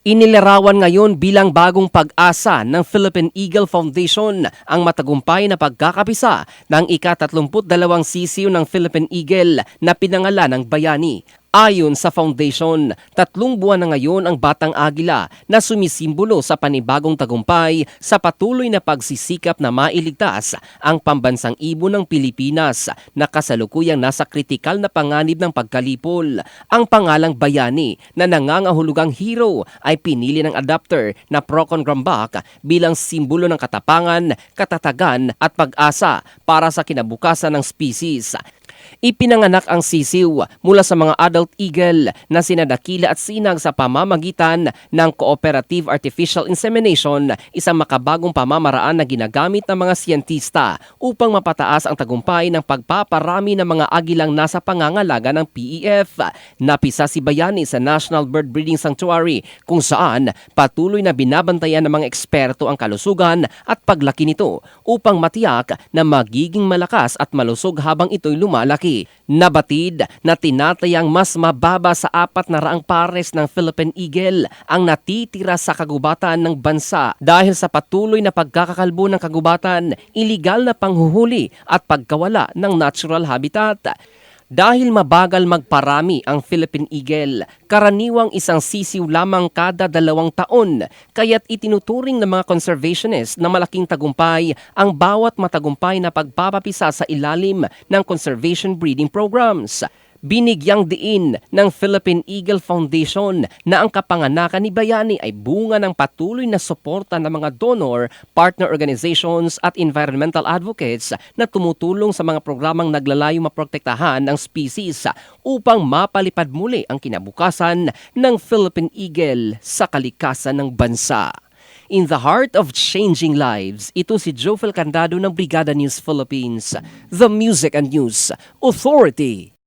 Inilarawan ngayon bilang bagong pag-asa ng Philippine Eagle Foundation ang matagumpay na pagkakapisa ng ika-32 sisiw ng Philippine Eagle na pinangalan ng Bayani. Ayon sa foundation, 3 buwan na ngayon ang Batang Agila na sumisimbolo sa panibagong tagumpay sa patuloy na pagsisikap na mailigtas ang pambansang ibon ng Pilipinas na kasalukuyang nasa kritikal na panganib ng pagkalipol. Ang pangalang Bayani na nangangahulugang hero ay pinili ng adapter na Procon Grambach bilang simbolo ng katapangan, katatagan at pag-asa para sa kinabukasan ng species. Ipinanganak ang sisiw mula sa mga adult eagle na sina Dakila at Sinag sa pamamagitan ng cooperative artificial insemination, isang makabagong pamamaraan na ginagamit ng mga siyentista upang mapataas ang tagumpay ng pagpaparami ng mga agilang nasa pangangalaga ng PEF. Napisa si Bayani sa National Bird Breeding Sanctuary kung saan patuloy na binabantayan ng mga eksperto ang kalusugan at paglaki nito upang matiyak na magiging malakas at malusog habang ito'y lumalaki. Nabatid na tinatayang mas mababa sa 400 pares ng Philippine Eagle ang natitira sa kagubatan ng bansa dahil sa patuloy na pagkakakalbo ng kagubatan, iligal na panghuhuli at pagkawala ng natural habitat. Dahil mabagal magparami ang Philippine Eagle, karaniwang isang sisiw lamang kada 2 taon, kaya't itinuturing ng mga conservationists na malaking tagumpay ang bawat matagumpay na pagpapapisa sa ilalim ng conservation breeding programs. Binigyang diin ng Philippine Eagle Foundation na ang kapanganakan ni Bayani ay bunga ng patuloy na suporta ng mga donor, partner organizations at environmental advocates na tumutulong sa mga programang naglalayong maprotektahan ng species upang mapalipad muli ang kinabukasan ng Philippine Eagle sa kalikasan ng bansa. In the heart of changing lives, ito si Jofel Candado ng Brigada News Philippines, the Music and News Authority.